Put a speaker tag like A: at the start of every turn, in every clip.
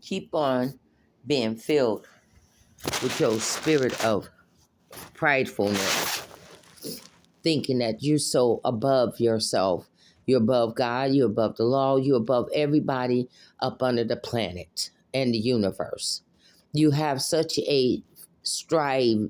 A: Keep on being filled with your spirit of pridefulness, thinking that you're so above yourself. You're above God, you're above the law, you're above everybody up under the planet and the universe. You have such a striving,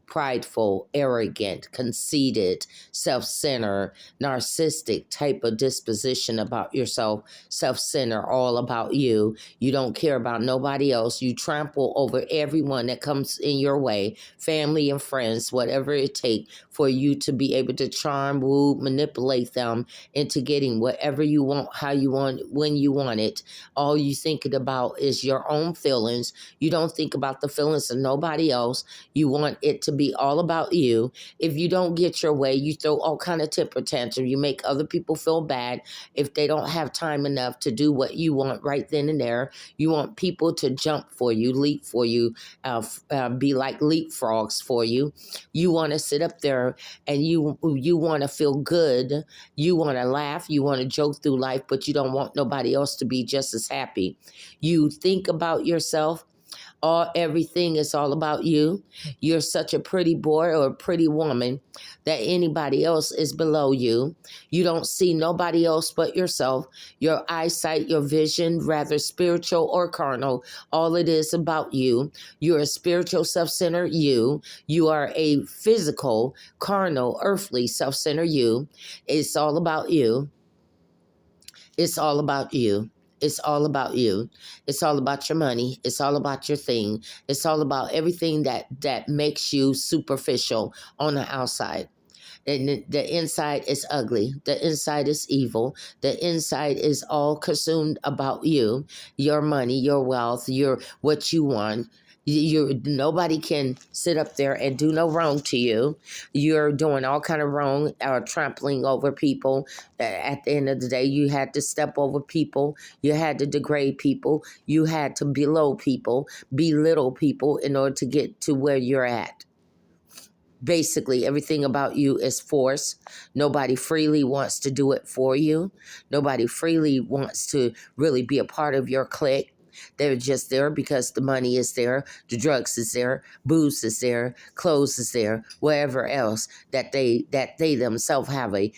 A: prideful, arrogant, conceited, self-centered, narcissistic type of disposition about yourself, self-centered, all about you. You don't care about nobody else. You trample over everyone that comes in your way, family and friends, whatever it takes for you to be able to charm, woo, manipulate them into getting whatever you want, how you want, when you want it. All you thinking about is your own feelings. You don't think about the feelings of nobody else. You want it to be all about you. If you don't get your way, you throw all kind of temper tantrum. You make other people feel bad if they don't have time enough to do what you want right then and there. You want people to jump for you, leap for you, be like leapfrogs for you. You want to sit up there and you want to feel good. You want to laugh. You want to joke through life, but you don't want nobody else to be just as happy. You think about yourself. Everything is all about you. You're such a pretty boy or a pretty woman that anybody else is below you. You don't see nobody else but yourself. Your eyesight, your vision, rather spiritual or carnal, all it is about you. You're a spiritual self-centered you. You are a physical, carnal, earthly self-centered you. It's all about you. It's all about you. It's all about you. It's all about your money. It's all about your thing. It's all about everything that makes you superficial on the outside. And the inside is ugly. The inside is evil. The inside is all consumed about you, your money, your wealth, your what you want. Nobody can sit up there and do no wrong to you. You're doing all kind of wrong or trampling over people. At the end of the day, you had to step over people. You had to degrade people. You had to belittle people in order to get to where you're at. Basically, everything about you is force. Nobody freely wants to do it for you. Nobody freely wants to really be a part of your clique. They're just there because the money is there, the drugs is there, booze is there, clothes is there, wherever else that they themselves have a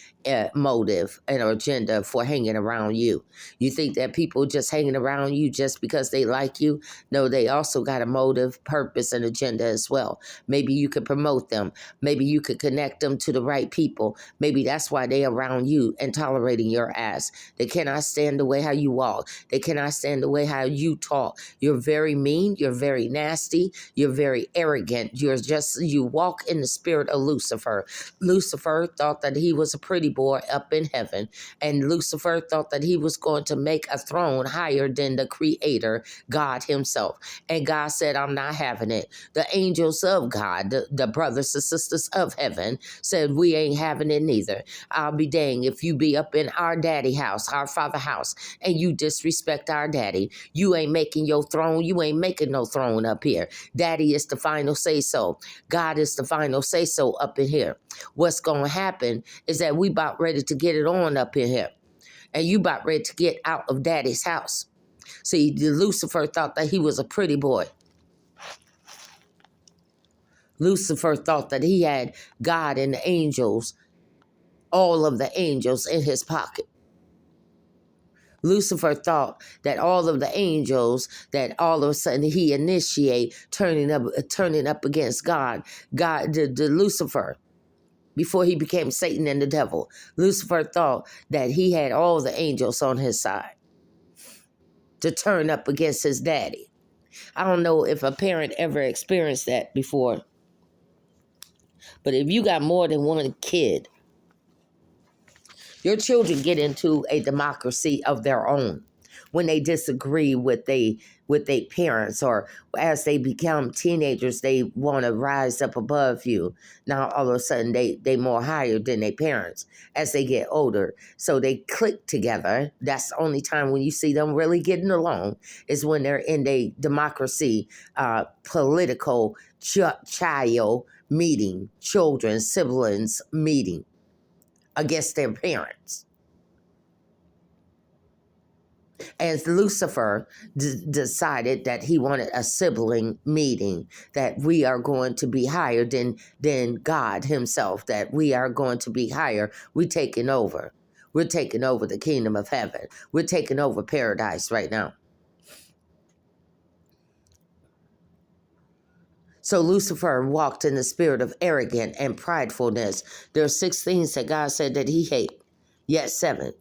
A: motive and agenda for hanging around you. You think that people just hanging around you just because they like you? No, they also got a motive, purpose, and agenda as well. Maybe you could promote them. Maybe you could connect them to the right people. Maybe that's why they around you and tolerating your ass. They cannot stand the way how you walk. They cannot stand the way how you talk. You're very mean. You're very nasty. You're very arrogant. You walk in the spirit of Lucifer. Lucifer thought that he was a pretty boy up in heaven. And Lucifer thought that he was going to make a throne higher than the creator, God himself. And God said, I'm not having it. The angels of God, the brothers and sisters of heaven, said, we ain't having it neither. I'll be dang if you be up in our daddy house, our father house, and you disrespect our daddy. You ain't making your throne. You ain't making no throne up here. Daddy is the final say-so. God is the final say-so up in here. What's going to happen is that we about ready to get it on up in here. And you about ready to get out of daddy's house. See, Lucifer thought that he was a pretty boy. Lucifer thought that he had God and the angels, all of the angels in his pocket. Lucifer thought that all of the angels, that all of a sudden he initiate turning up against God. The Lucifer, before he became Satan and the devil, Lucifer thought that he had all the angels on his side to turn up against his daddy. I don't know if a parent ever experienced that before, but if you got more than one kid, your children get into a democracy of their own when they disagree with they parents, or as they become teenagers, they want to rise up above you. Now all of a sudden they more higher than their parents as they get older. So they click together. That's the only time when you see them really getting along is when they're in a democracy, political child meeting, children, siblings meeting against their parents. As Lucifer decided that he wanted a sibling meeting, that we are going to be higher than God himself, that we are going to be higher, we're taking over. We're taking over the kingdom of heaven. We're taking over paradise right now. So Lucifer walked in the spirit of arrogance and pridefulness. There are 6 things that God said that he hates, yet 7.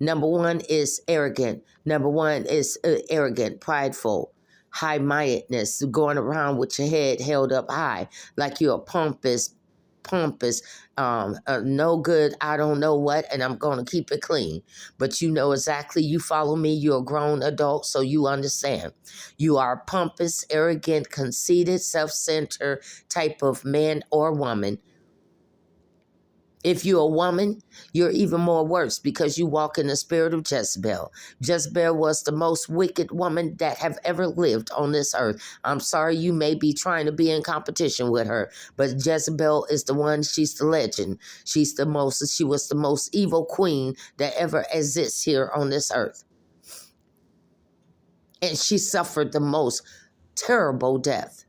A: Number 1 is arrogant. Number 1 is arrogant, prideful, high-mindedness, going around with your head held up high, like you're a pompous, no good, I don't know what, and I'm going to keep it clean. But you know exactly, you follow me, you're a grown adult, so you understand. You are a pompous, arrogant, conceited, self-centered type of man or woman. If you're a woman, you're even more worse because you walk in the spirit of Jezebel. Jezebel was the most wicked woman that have ever lived on this earth. I'm sorry you may be trying to be in competition with her, but Jezebel is the one, she's the legend. She was the most evil queen that ever exists here on this earth. And she suffered the most terrible death,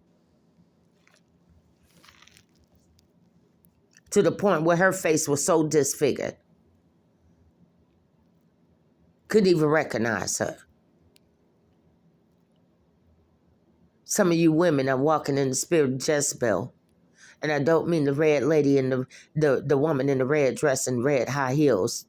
A: to the point where her face was so disfigured, couldn't even recognize her. Some of you women are walking in the spirit of Jezebel. And I don't mean the red lady and the woman in the red dress and red high heels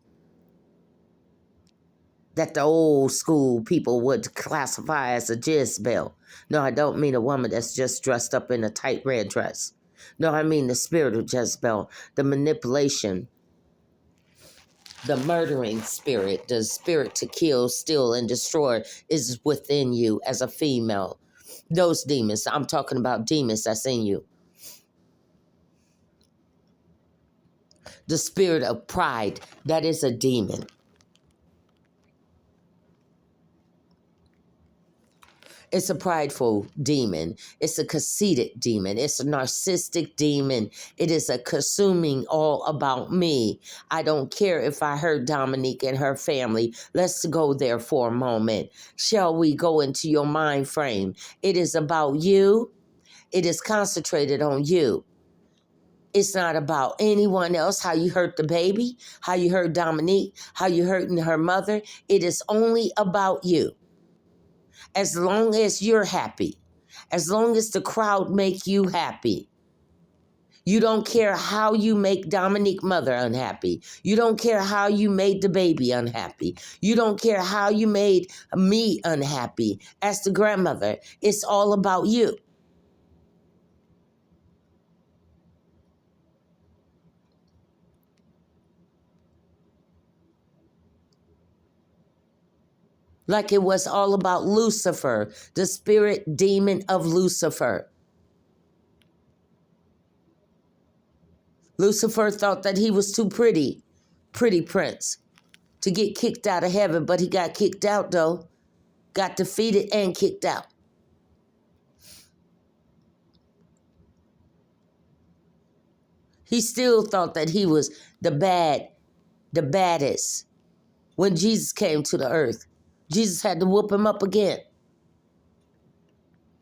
A: that the old school people would classify as a Jezebel. No, I don't mean a woman that's just dressed up in a tight red dress. No, I mean the spirit of Jezebel, the manipulation, the murdering spirit, the spirit to kill, steal, and destroy is within you as a female. Those demons, I'm talking about demons that's in you. The spirit of pride, that is a demon. It's a prideful demon. It's a conceited demon. It's a narcissistic demon. It is a consuming all about me. I don't care if I hurt Dominique and her family. Let's go there for a moment. Shall we go into your mind frame? It is about you. It is concentrated on you. It's not about anyone else, how you hurt the baby, how you hurt Dominique, how you hurting her mother. It is only about you. As long as you're happy, as long as the crowd make you happy, you don't care how you make Dominique's mother unhappy. You don't care how you made the baby unhappy. You don't care how you made me unhappy as the grandmother. It's all about you. Like it was all about Lucifer, the spirit demon of Lucifer. Lucifer thought that he was too pretty prince, to get kicked out of heaven, but he got kicked out though. Got defeated and kicked out. He still thought that he was the baddest. When Jesus came to the earth, Jesus had to whoop him up again.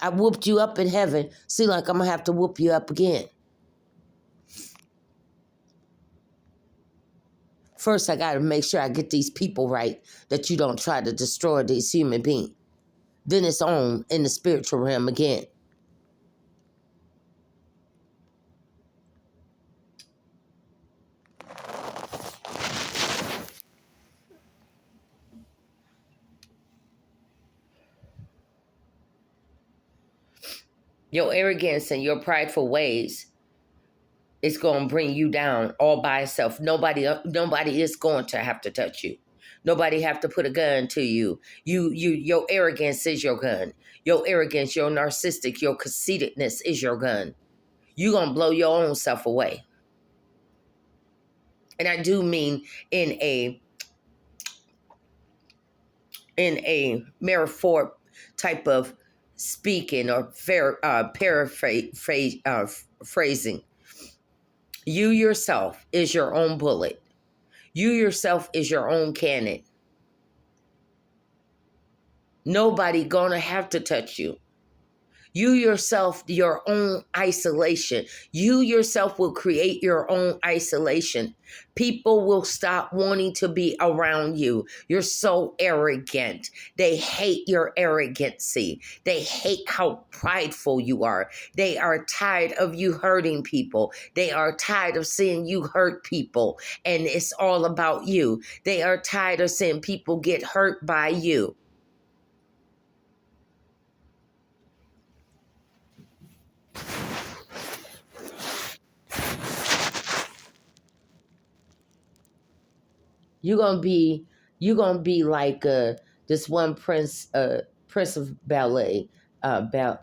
A: I whooped you up in heaven. See, like I'm going to have to whoop you up again. First, I got to make sure I get these people right, that you don't try to destroy these human beings. Then it's on in the spiritual realm again. Your arrogance and your prideful ways is going to bring you down all by itself. Nobody is going to have to touch you. Nobody have to put a gun to you. Your arrogance is your gun. Your arrogance, your narcissistic, your conceitedness is your gun. You're going to blow your own self away. And I do mean in a metaphor type of speaking or phrasing. You yourself is your own bullet. You yourself is your own cannon. Nobody gonna have to touch you. You yourself, your own isolation. You yourself will create your own isolation. People will stop wanting to be around you. You're so arrogant. They hate your arrogancy. They hate how prideful you are. They are tired of you hurting people. They are tired of seeing you hurt people, and it's all about you. They are tired of seeing people get hurt by you. You're gonna be you're gonna be like this one prince of ballet, bal,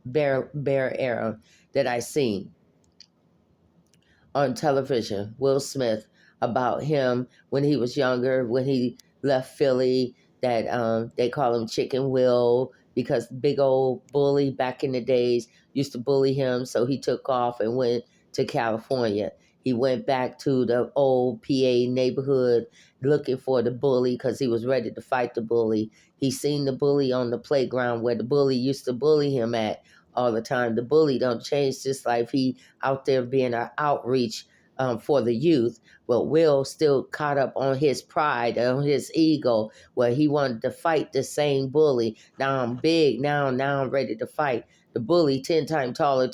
A: bear era that I seen on television, Will Smith, about him when he was younger, when he left Philly, that they call him Chicken Will because big old bully back in the days used to bully him. So he took off and went to California. He went back to the old PA neighborhood looking for the bully because he was ready to fight the bully. He seen the bully on the playground where the bully used to bully him at all the time. The bully don't change his life. He out there being an outreach for the youth. But Will still caught up on his pride, on his ego, where he wanted to fight the same bully. Now I'm big. Now I'm ready to fight the bully 10 times taller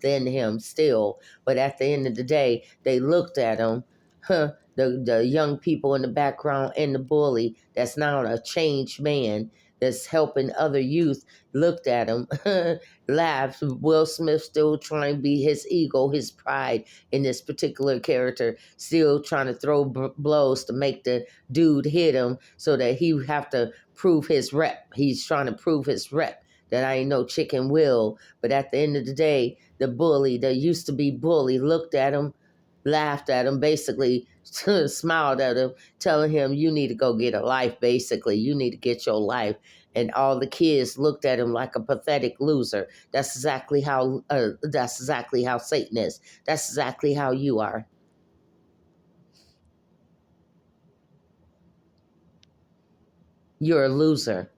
A: than him still. But at the end of the day, they looked at him. The young people in the background and the bully that's now a changed man that's helping other youth looked at him, laughed. Will Smith still trying to be his ego, his pride in this particular character, still trying to throw blows to make the dude hit him so that he would have to prove his rep. He's trying to prove his rep that I ain't no chicken Will. But at the end of the day, the bully, the used to be bully, looked at him, laughed at him, basically smiled at him, telling him, you need to go get a life, basically. You need to get your life. And all the kids looked at him like a pathetic loser. That's exactly how Satan is. That's exactly how you are. You're a loser.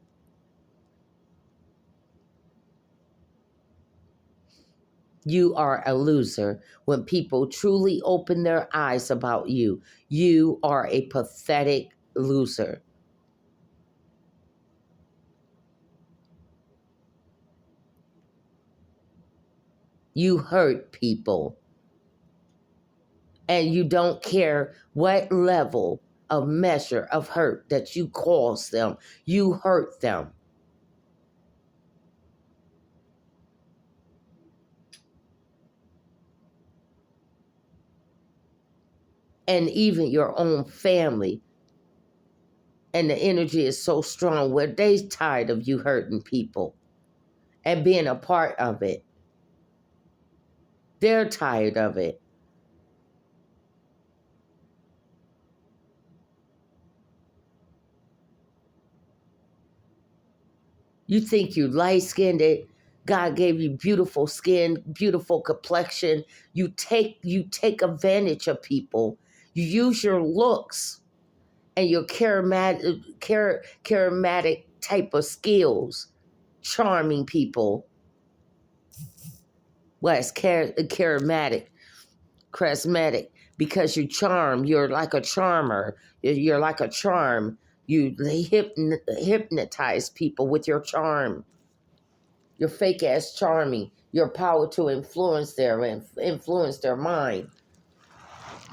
A: You are a loser. When people truly open their eyes about you, you are a pathetic loser. You hurt people, and you don't care what level of measure of hurt that you cause them. You hurt them. And even your own family. And the energy is so strong where they tired of you hurting people and being a part of it. They're tired of it. You think you light-skinned it. God gave you beautiful skin, beautiful complexion. You take advantage of people. You use your looks and your charismatic type of skills, charming people. Well, it's charismatic, because you charm. You're like a charmer. You're like a charm. You hypnotize people with your charm. Your fake ass charming. Your power to influence their mind.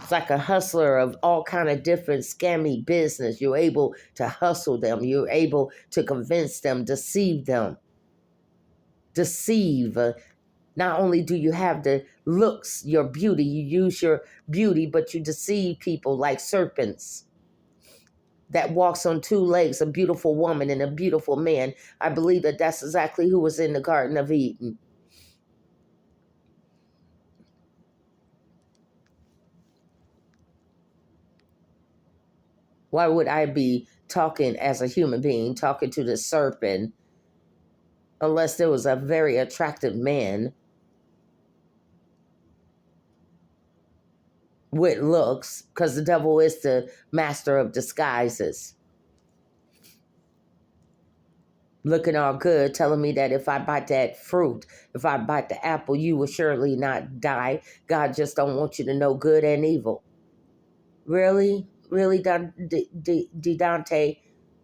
A: It's like a hustler of all kind of different scammy business. You're able to hustle them. You're able to convince them, deceive them. Deceive. Not only do you have the looks, your beauty, you use your beauty, but you deceive people like serpents that walks on two legs, a beautiful woman and a beautiful man. I believe that that's exactly who was in the Garden of Eden. Why would I be talking as a human being, talking to the serpent, unless there was a very attractive man with looks? Because the devil is the master of disguises. looking all good, telling me that if I bite that fruit, if I bite the apple, you will surely not die. God just don't want you to know good and evil. Really? Really, Dante,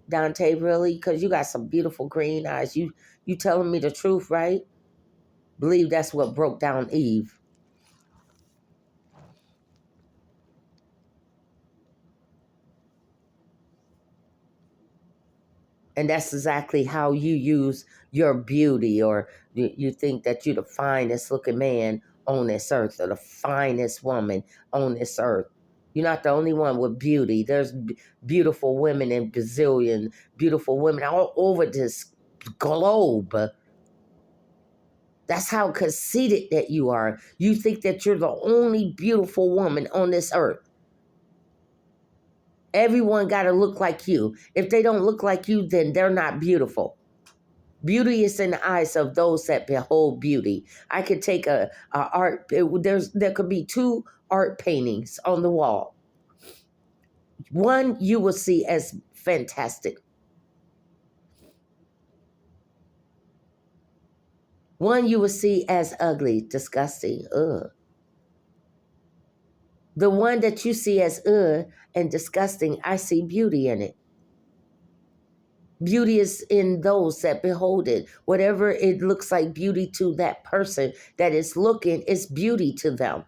A: really? Because you got some beautiful green eyes. You telling me the truth, right? Believe that's what broke down Eve. And that's exactly how you use your beauty, or you think that you're the finest looking man on this earth, or the finest woman on this earth. You're not the only one with beauty. There's beautiful women and gazillion beautiful women all over this globe. That's how conceited that you are. You think that you're the only beautiful woman on this earth. Everyone got to look like you. If they don't look like you, then they're not beautiful. Beauty is in the eyes of those that behold beauty. I could take a art. There could be two art paintings on the wall. One you will see as fantastic. One you will see as ugly, disgusting. Ugh. The one that you see as and disgusting, I see beauty in it. Beauty is in those that behold it. Whatever it looks like beauty to that person that is looking, is beauty to them.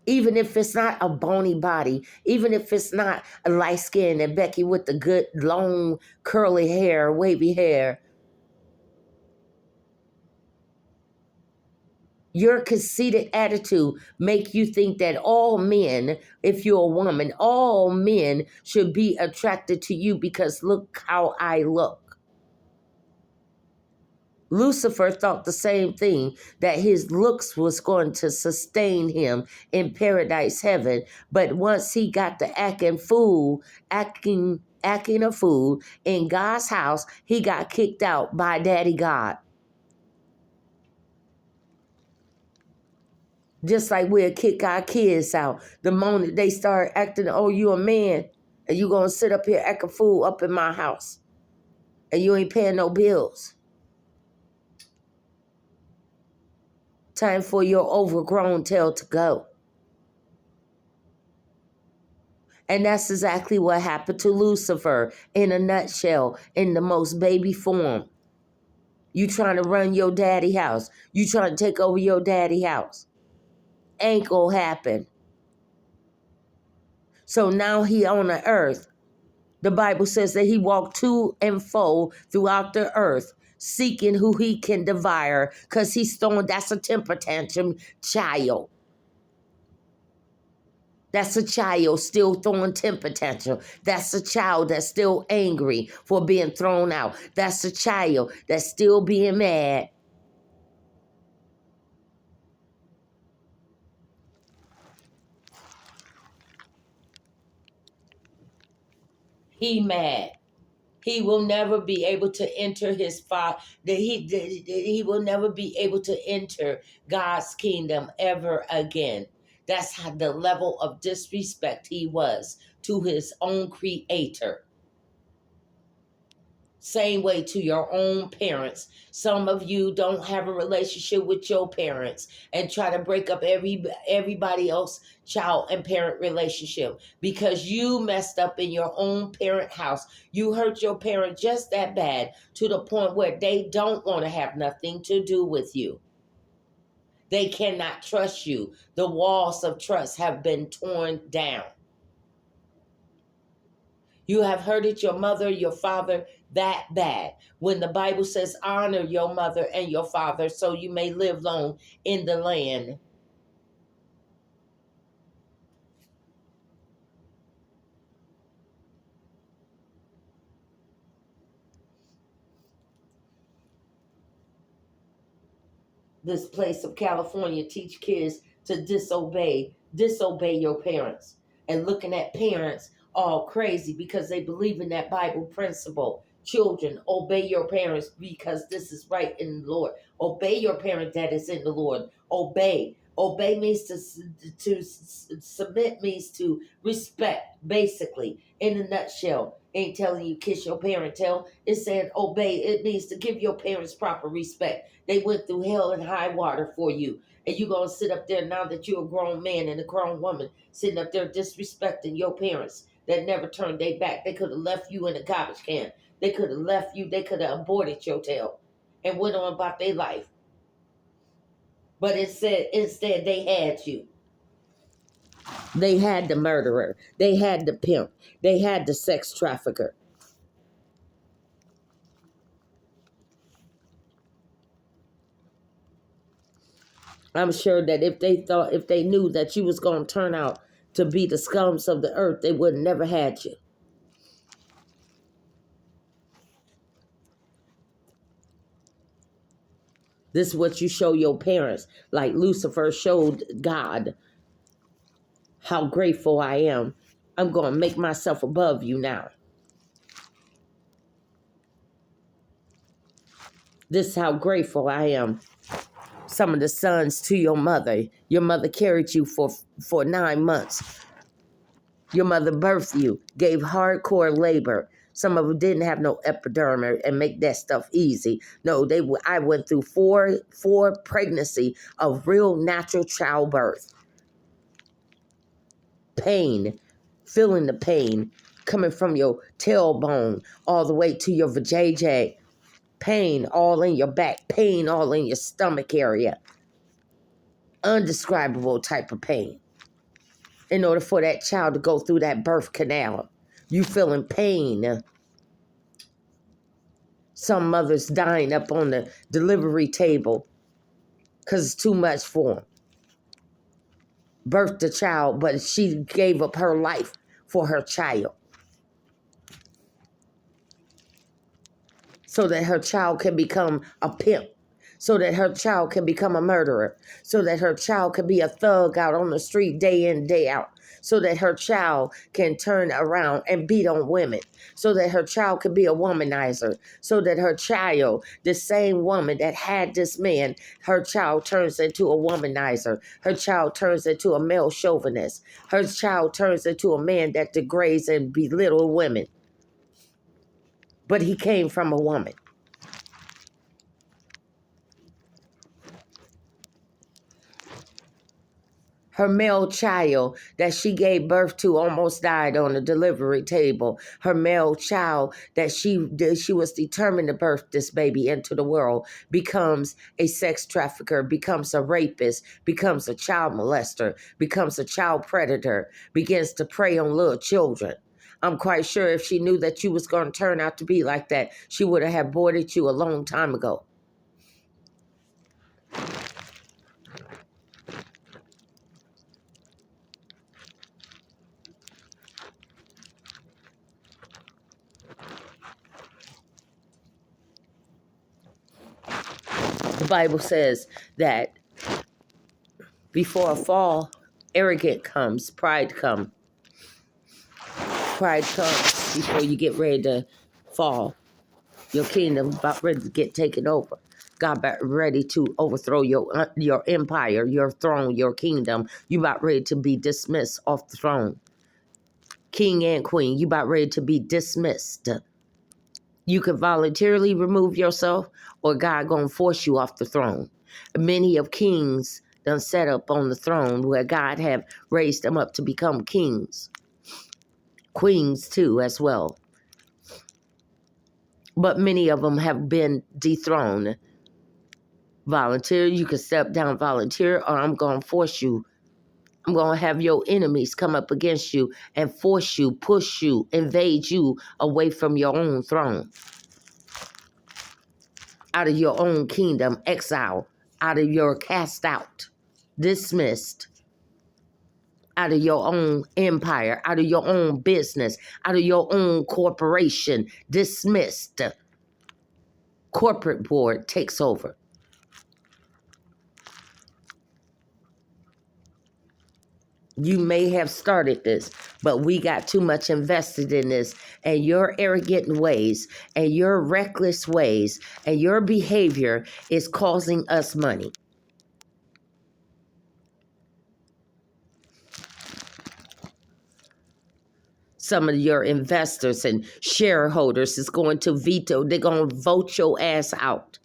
A: Even if it's not a bony body, even if it's not a light skin and Becky with the good long curly hair, wavy hair, your conceited attitude make you think that all men, if you're a woman, all men should be attracted to you because look how I look. Lucifer thought the same thing, that his looks was going to sustain him in paradise heaven. But once he got to acting a fool in God's house, he got kicked out by Daddy God. Just like we'll kick our kids out the moment they start acting, oh, you a man, and you gonna sit up here act a fool up in my house, and you ain't paying no bills. Time for your overgrown tail to go. And that's exactly what happened to Lucifer in a nutshell, in the most baby form. You trying to run your daddy house. You trying to take over your daddy house. Ain't gonna happen. So now he on the earth. The Bible says that he walked to and fro throughout the earth, seeking who he can devour, because he's throwing, that's a temper tantrum child. That's a child still throwing temper tantrum. That's a child that's still angry for being thrown out. That's a child that's still being mad. He mad. He will never be able to enter his father. He will never be able to enter God's kingdom ever again. That's how the level of disrespect he was to his own creator. Same way to your own parents. Some of you don't have a relationship with your parents and try to break up everybody else child and parent relationship because you messed up in your own parent house. You hurt your parent just that bad to the point where they don't want to have nothing to do with you. They cannot trust you. The walls of trust have been torn down. You have hurted your mother, your father that bad. When the Bible says, honor your mother and your father so you may live long in the land. This place of California teach kids to disobey your parents. And looking at parents all crazy because they believe in that Bible principle. Children, obey your parents because this is right in the Lord. Obey your parent that is in the Lord. Obey. Obey means to submit, means to respect, basically, in a nutshell. Ain't telling you kiss your parent tail. It's saying obey. It means to give your parents proper respect. They went through hell and high water for you. And you going to sit up there now that you're a grown man and a grown woman, sitting up there disrespecting your parents that never turned their back. They could have left you in a garbage can. They could have left you. They could have aborted your tail and went on about their life. But instead they had you. They had the murderer. They had the pimp. They had the sex trafficker. I'm sure that if they knew that you was going to turn out to be the scums of the earth, they would have never had you. This is what you show your parents, like Lucifer showed God. How grateful I am. I'm going to make myself above you now. This is how grateful I am. Some of the sons to your mother. Your mother carried you for 9 months. Your mother birthed you, gave hardcore labor. Some of them didn't have no epidermis and make that stuff easy. No, I went through four pregnancy of real natural childbirth. Pain, feeling the pain coming from your tailbone all the way to your vajayjay. Pain all in your back, pain all in your stomach area. Undescribable type of pain. In order for that child to go through that birth canal, you feeling pain. Some mothers dying up on the delivery table because it's too much for them. Birthed a child, but she gave up her life for her child, so that her child can become a pimp, so that her child can become a murderer, so that her child can be a thug out on the street day in, day out, so that her child can turn around and beat on women, so that her child can be a womanizer, so that her child, the same woman that had this man, her child turns into a womanizer, her child turns into a male chauvinist, her child turns into a man that degrades and belittles women. But he came from a woman. Her male child that she gave birth to almost died on the delivery table. Her male child that she was determined to birth this baby into the world becomes a sex trafficker, becomes a rapist, becomes a child molester, becomes a child predator, begins to prey on little children. I'm quite sure if she knew that you was going to turn out to be like that, she would have aborted you a long time ago. The Bible says that before a fall, arrogance comes, pride comes. Pride comes before you get ready to fall. Your kingdom about ready to get taken over. God about ready to overthrow your empire, your throne, your kingdom. You about ready to be dismissed off the throne. King and queen, you about ready to be dismissed. You can voluntarily remove yourself, or God gonna force you off the throne. Many of kings done set up on the throne where God have raised them up to become kings. Queens too as well. But many of them have been dethroned. Volunteer, you can step down, volunteer, or I'm going to force you. I'm going to have your enemies come up against you and force you, push you, invade you away from your own throne. Out of your own kingdom, exile, out of your cast out, dismissed, out of your own empire, out of your own business, out of your own corporation, dismissed. Corporate board takes over. You may have started this, but we got too much invested in this, and your arrogant ways and your reckless ways and your behavior is causing us money. Some of your investors and shareholders is going to veto. They're going to vote your ass out.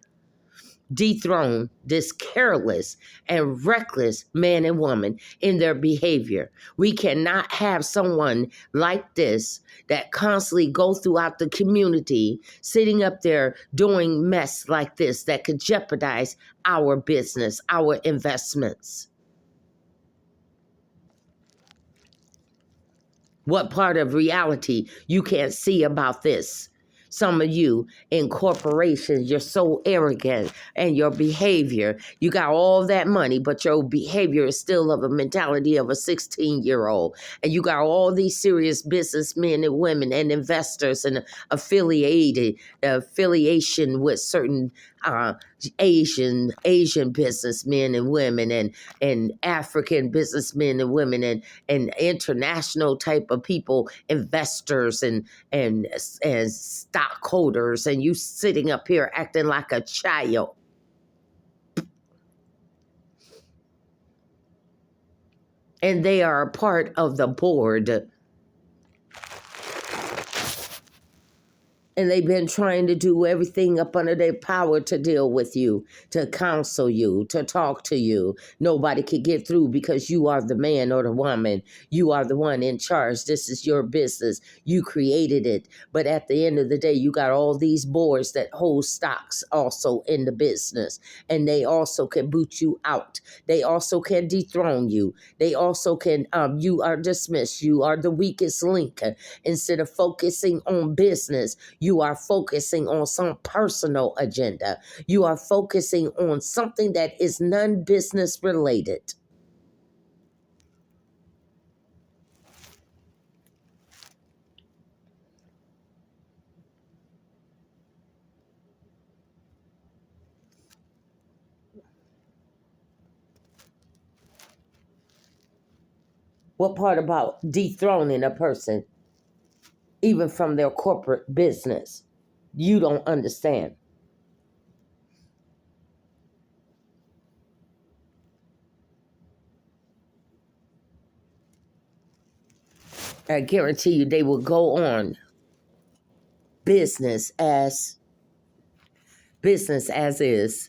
A: Dethrone this careless and reckless man and woman in their behavior. We cannot have someone like this that constantly go throughout the community sitting up there doing mess like this that could jeopardize our business, our investments. What part of reality you can't see about this? Some of you in corporations, you're so arrogant and your behavior, you got all that money, but your behavior is still of a mentality of a 16-year-old. And you got all these serious businessmen and women and investors and affiliation with certain Asian businessmen and women and African businessmen and women and international type of people, investors and stockholders, and you sitting up here acting like a child. And they are a part of the board. And they've been trying to do everything up under their power to deal with you, to counsel you, to talk to you. Nobody can get through because you are the man or the woman. You are the one in charge. This is your business. You created it. But at the end of the day, you got all these boards that hold stocks also in the business. And they also can boot you out. They also can dethrone you. They also can, you are dismissed. You are the weakest link. Instead of focusing on business, you are focusing on some personal agenda. You are focusing on something that is non-business related. What part about dethroning a person, even from their corporate business, you don't understand? I guarantee you they will go on business as is.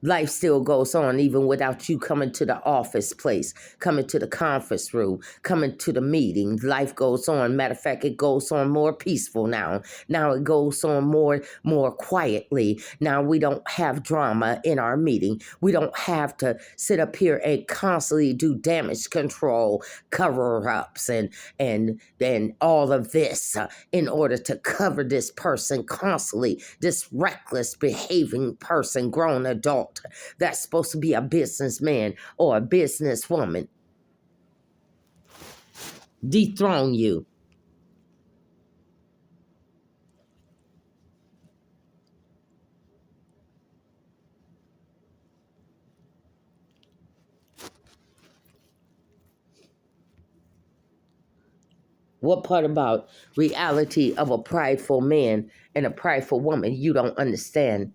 A: Life still goes on even without you coming to the office place, coming to the conference room, coming to the meeting. Life goes on. Matter of fact, it goes on more peaceful now. Now it goes on more quietly. Now we don't have drama in our meeting. We don't have to sit up here and constantly do damage control, cover-ups, and all of this in order to cover this person constantly, this reckless behaving person, grown adult that's supposed to be a businessman or a businesswoman. Dethrone you. What part about reality of a prideful man and a prideful woman you don't understand?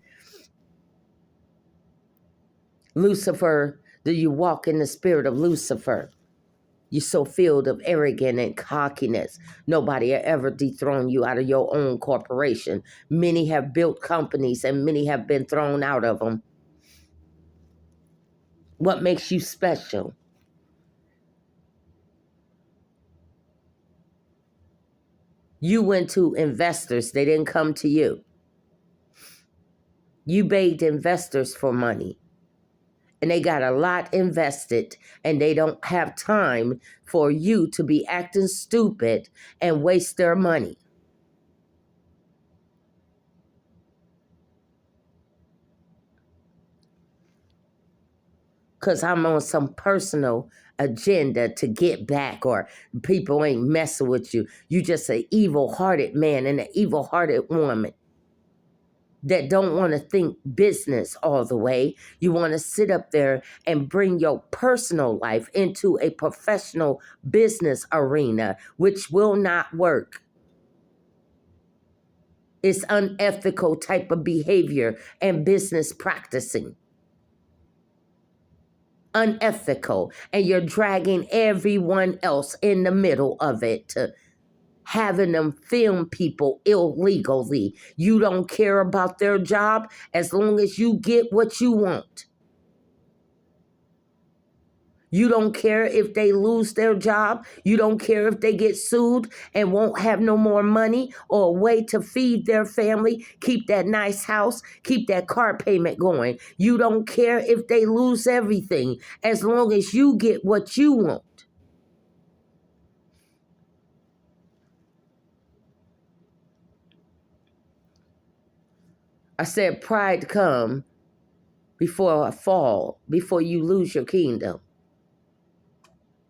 A: Lucifer, do you walk in the spirit of Lucifer? You're so filled of arrogance and cockiness. Nobody ever dethroned you out of your own corporation. Many have built companies and many have been thrown out of them. What makes you special? You went to investors. They didn't come to you. You begged investors for money. And they got a lot invested. And they don't have time for you to be acting stupid and waste their money. Because I'm on some personal agenda to get back, or people ain't messing with you. You just an evil-hearted man and an evil-hearted woman that don't want to think business all the way. You want to sit up there and bring your personal life into a professional business arena, which will not work. It's unethical type of behavior and business practicing. unethical, and you're dragging everyone else in the middle of it, having them film people illegally. You don't care about their job as long as you get what you want. You don't care if they lose their job. You don't care if they get sued and won't have no more money or a way to feed their family, keep that nice house, keep that car payment going. You don't care if they lose everything as long as you get what you want. I said pride come before a fall, before you lose your kingdom.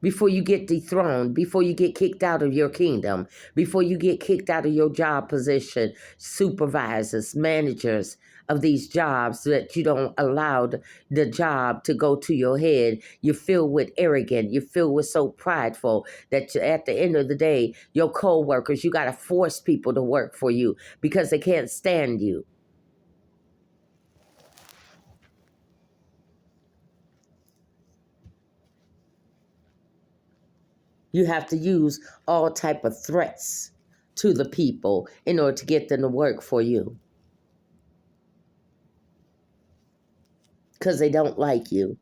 A: Before you get dethroned, before you get kicked out of your kingdom, before you get kicked out of your job position, supervisors, managers of these jobs, that you don't allow the job to go to your head. You're filled with arrogant. You're filled with so prideful that at the end of the day, your co-workers, you got to force people to work for you because they can't stand you. You have to use all type of threats to the people in order to get them to work for you. Because they don't like you.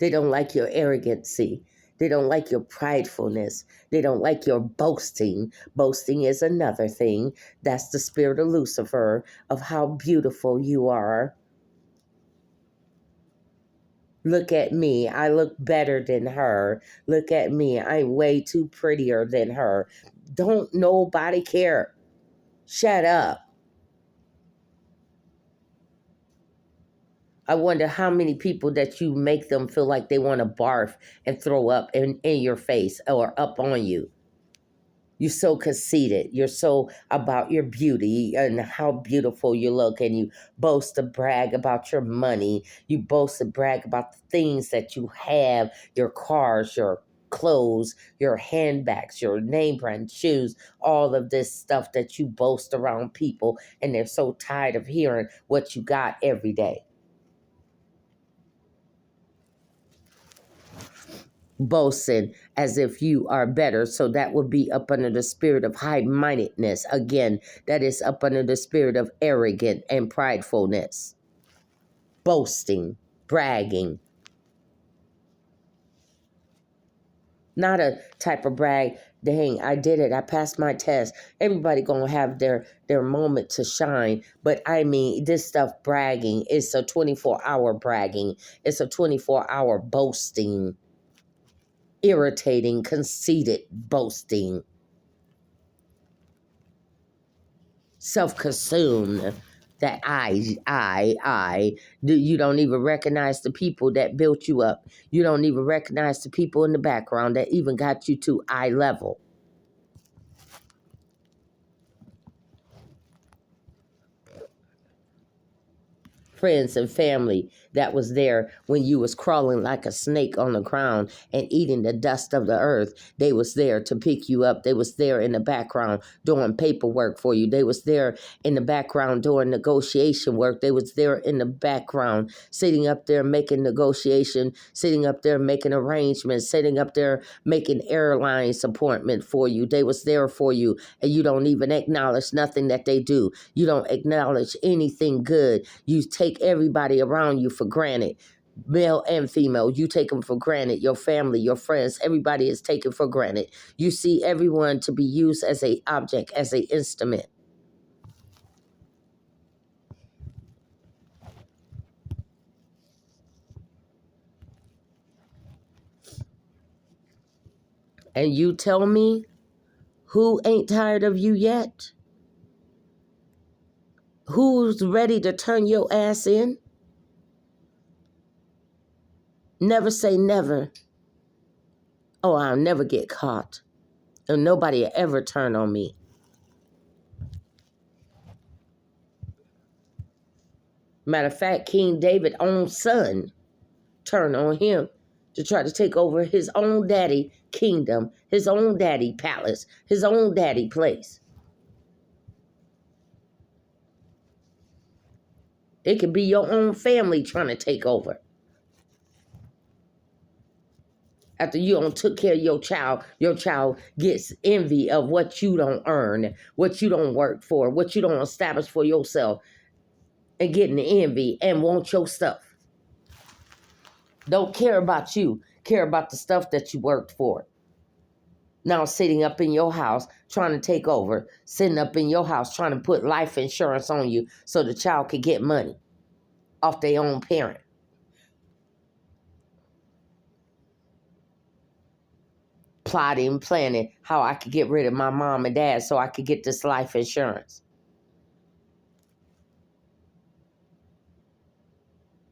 A: They don't like your arrogancy. They don't like your pridefulness. They don't like your boasting. Boasting is another thing. That's the spirit of Lucifer, of how beautiful you are. Look at me. I look better than her. Look at me. I'm way too prettier than her. Don't nobody care. Shut up. I wonder how many people that you make them feel like they want to barf and throw up in your face or up on you. You're so conceited. You're so about your beauty and how beautiful you look, and you boast to brag about your money. You boast to brag about the things that you have, your cars, your clothes, your handbags, your name brand shoes, all of this stuff that you boast around people, and they're so tired of hearing what you got every day. Boasting as if you are better. So that would be up under the spirit of high-mindedness. Again, that is up under the spirit of arrogant and pridefulness. Boasting, bragging. Not a type of brag, dang, I did it, I passed my test. Everybody gonna have their moment to shine. But I mean, this stuff bragging, it's a 24-hour bragging. It's a 24-hour boasting. Irritating, conceited boasting, self-consumed, that you don't even recognize the people that built you up. You don't even recognize the people in the background that even got you to eye level. Friends and family that was there when you was crawling like a snake on the ground and eating the dust of the earth. They was there to pick you up. They was there in the background doing paperwork for you. They was there in the background doing negotiation work. They was there in the background sitting up there making negotiation, sitting up there making arrangements, sitting up there making airlines appointment for you. They was there for you, and you don't even acknowledge nothing that they do. You don't acknowledge anything good. You take everybody around you for granted, male and female. You take them for granted. Your family, your friends, everybody is taken for granted. You see everyone to be used as a object, as a instrument. And you tell me who ain't tired of you yet? Who's ready to turn your ass in? Never say never. Oh, I'll never get caught. And nobody will ever turn on me. Matter of fact, King David's own son turned on him to try to take over his own daddy kingdom, his own daddy palace, his own daddy place. It could be your own family trying to take over. After you don't took care of your child gets envy of what you don't earn, what you don't work for, what you don't establish for yourself, and getting envy and want your stuff. Don't care about you, care about the stuff that you worked for. Now sitting up in your house trying to take over, sitting up in your house trying to put life insurance on you so the child could get money off their own parent. Plotting, planning how I could get rid of my mom and dad so I could get this life insurance.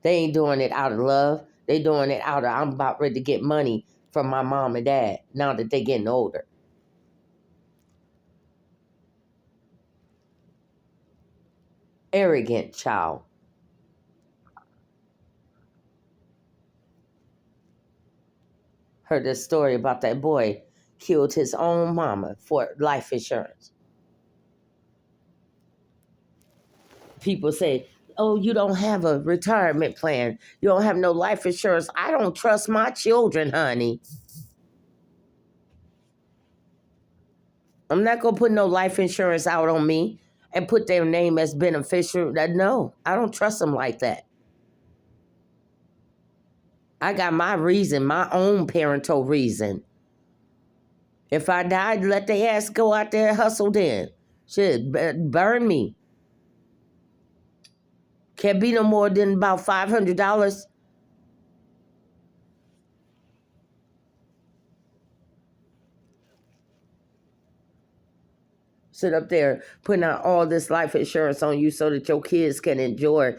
A: They ain't doing it out of love. They doing it out of, I'm about ready to get money from my mom and dad now that they getting older. Arrogant child. Heard this story about that boy killed his own mama for life insurance. People say, oh, you don't have a retirement plan. You don't have no life insurance. I don't trust my children, honey. I'm not going to put no life insurance out on me and put their name as beneficial. No, I don't trust them like that. I got my reason, my own parental reason. If I died, let the ass go out there and hustle then. Shit, burn me. Can't be no more than about $500. Sit up there putting out all this life insurance on you so that your kids can enjoy.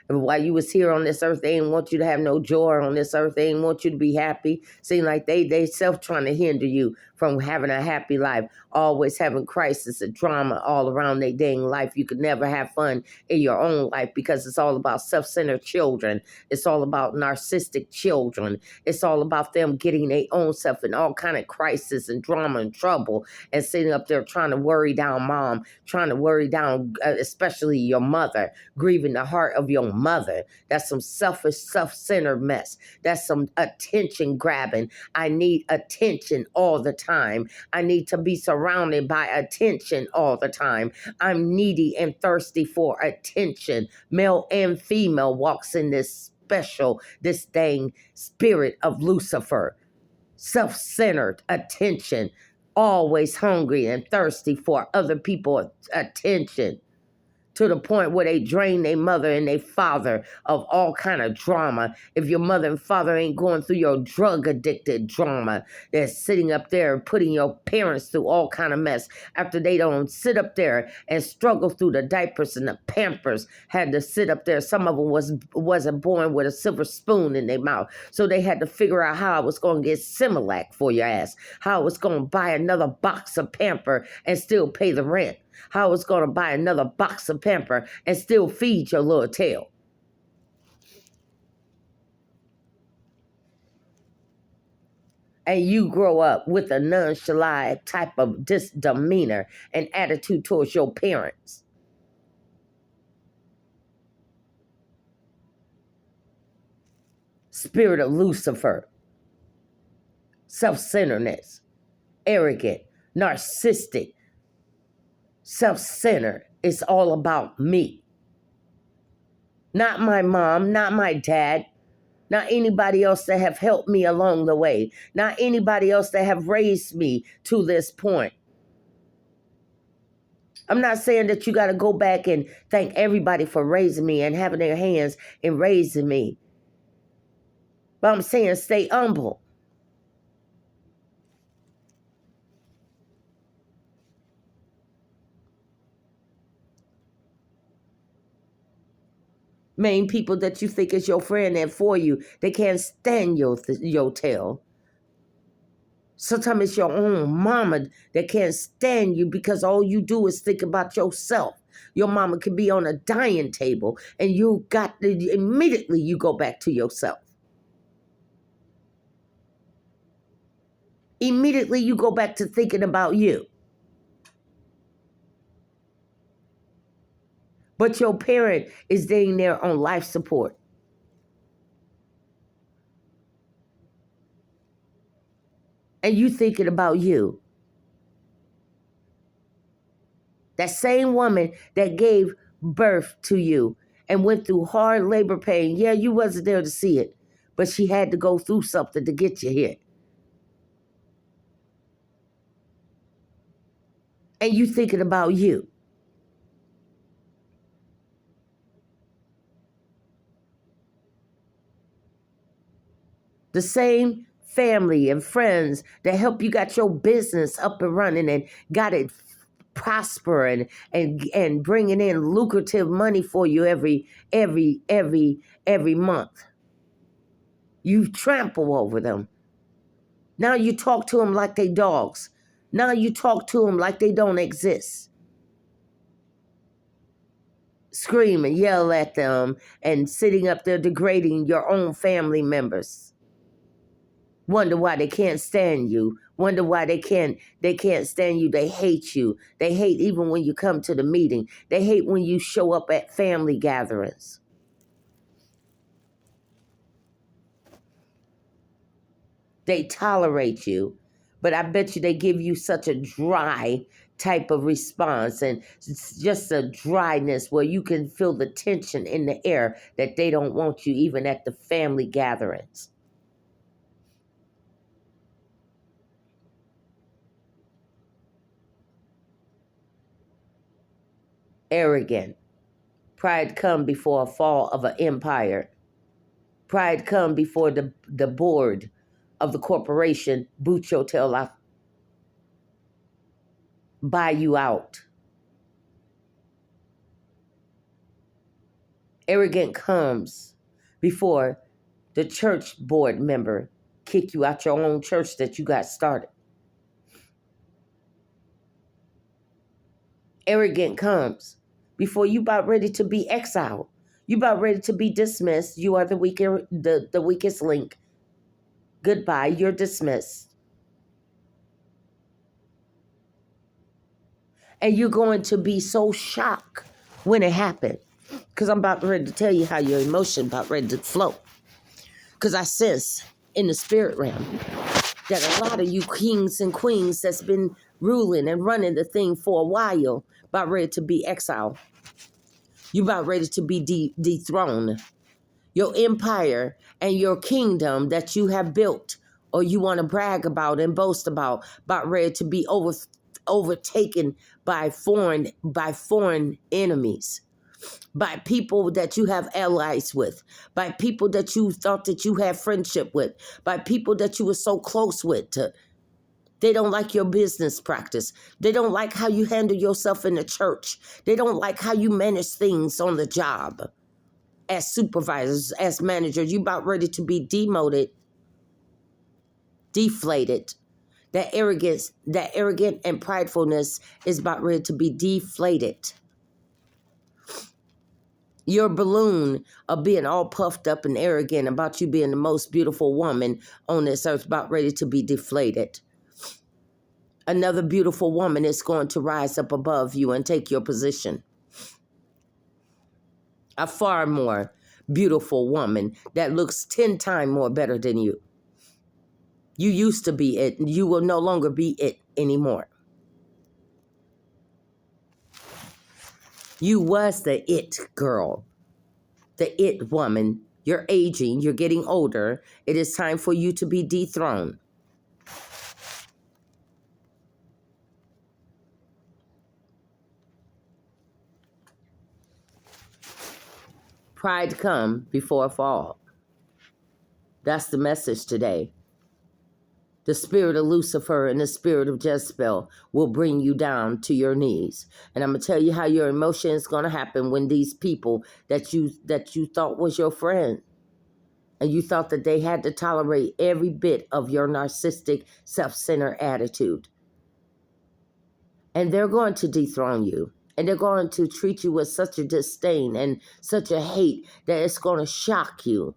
A: And while you was here on this earth, they didn't want you to have no joy on this earth. They didn't want you to be happy. Seem like they self trying to hinder you from having a happy life, always having crisis and drama all around their dang life. You could never have fun in your own life because it's all about self-centered children. It's all about narcissistic children. It's all about them getting their own self in all kind of crisis and drama and trouble, and sitting up there trying to worry down mom, trying to worry down especially your mother, grieving the heart of your mother. That's some selfish, self-centered mess. That's some attention grabbing. I need attention all the time. I need to be surrounded by attention all the time. I'm needy and thirsty for attention. Male and female walks in this dang spirit of Lucifer. Self-centered attention, always hungry and thirsty for other people's attention, to the point where they drain their mother and their father of all kind of drama. If your mother and father ain't going through your drug-addicted drama, they're sitting up there putting your parents through all kind of mess after they don't sit up there and struggle through the diapers and the Pampers, had to sit up there. Some of them wasn't born with a silver spoon in their mouth, so they had to figure out how I was going to get Similac for your ass, how I was going to buy another box of Pamper and still pay the rent, how I was going to buy another box of Pamper and still feed your little tail. And you grow up with a nonchalant type of demeanor and attitude towards your parents. Spirit of Lucifer. Self-centeredness. Arrogant. Narcissistic. Self-centered. It's all about me. Not my mom, not my dad, not anybody else that have helped me along the way, not anybody else that have raised me to this point. I'm not saying that you got to go back and thank everybody for raising me and having their hands in raising me. But I'm saying stay humble. Main people that you think is your friend and for you, they can't stand your tail. Sometimes it's your own mama that can't stand you because all you do is think about yourself. Your mama could be on a dying table and you got to, immediately you go back to yourself. Immediately you go back to thinking about you. But your parent is laying there on life support. And you thinking about you. That same woman that gave birth to you and went through hard labor pain. Yeah, you wasn't there to see it, but she had to go through something to get you here. And you thinking about you. The same family and friends that help you got your business up and running and got it prospering and bringing in lucrative money for you every month. You trample over them. Now you talk to them like they dogs. Now you talk to them like they don't exist. Scream and yell at them and sitting up there degrading your own family members. Wonder why they can't stand you. Wonder why they can't stand you. They hate you. They hate even when you come to the meeting. They hate when you show up at family gatherings. They tolerate you, but I bet you they give you such a dry type of response and it's just a dryness where you can feel the tension in the air that they don't want you even at the family gatherings. Arrogant. Pride come before a fall of an empire. Pride come before the board of the corporation boot your tail off, buy you out. Arrogant comes before the church board member kick you out your own church that you got started. Arrogant comes before you about ready to be exiled. You about ready to be dismissed. You are the weakest link. Goodbye, you're dismissed. And you're going to be so shocked when it happened. Because I'm about ready to tell you how your emotion about ready to flow. Because I sense in the spirit realm that a lot of you kings and queens that's been ruling and running the thing for a while about ready to be exiled. You about ready to be dethroned. Your empire and your kingdom that you have built or you want to brag about and boast about ready to be overtaken by foreign enemies, by people that you have allies with, by people that you thought that you had friendship with, by people that you were so close with. They don't like your business practice. They don't like how you handle yourself in the church. They don't like how you manage things on the job. As supervisors, as managers, you about ready to be demoted, deflated. That arrogant and pridefulness is about ready to be deflated. Your balloon of being all puffed up and arrogant about you being the most beautiful woman on this earth about ready to be deflated. Another beautiful woman is going to rise up above you and take your position. A far more beautiful woman that looks 10 times more better than you. You used to be it. You will no longer be it anymore. You was the it girl, the it woman. You're aging. You're getting older. It is time for you to be dethroned. Pride come before a fall. That's the message today. The spirit of Lucifer and the spirit of Jezebel will bring you down to your knees. And I'm going to tell you how your emotion is going to happen when these people that you thought was your friend and you thought that they had to tolerate every bit of your narcissistic, self-centered attitude. And they're going to dethrone you. And they're going to treat you with such a disdain and such a hate that it's going to shock you.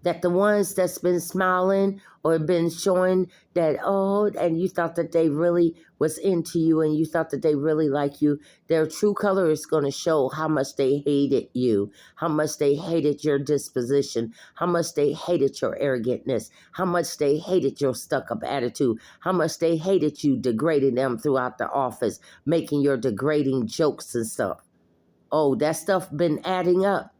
A: That the ones that's been smiling or been showing that, oh, and you thought that they really was into you and you thought that they really like you, their true color is going to show how much they hated you, how much they hated your disposition, how much they hated your arrogantness, how much they hated your stuck-up attitude, how much they hated you degrading them throughout the office, making your degrading jokes and stuff. Oh, that stuff been adding up.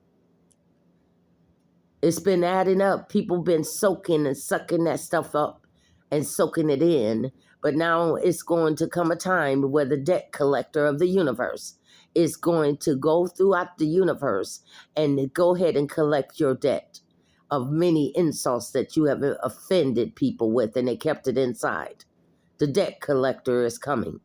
A: It's been adding up. People been soaking and sucking that stuff up and soaking it in. But now it's going to come a time where the debt collector of the universe is going to go throughout the universe and go ahead and collect your debt of many insults that you have offended people with and they kept it inside. The debt collector is coming.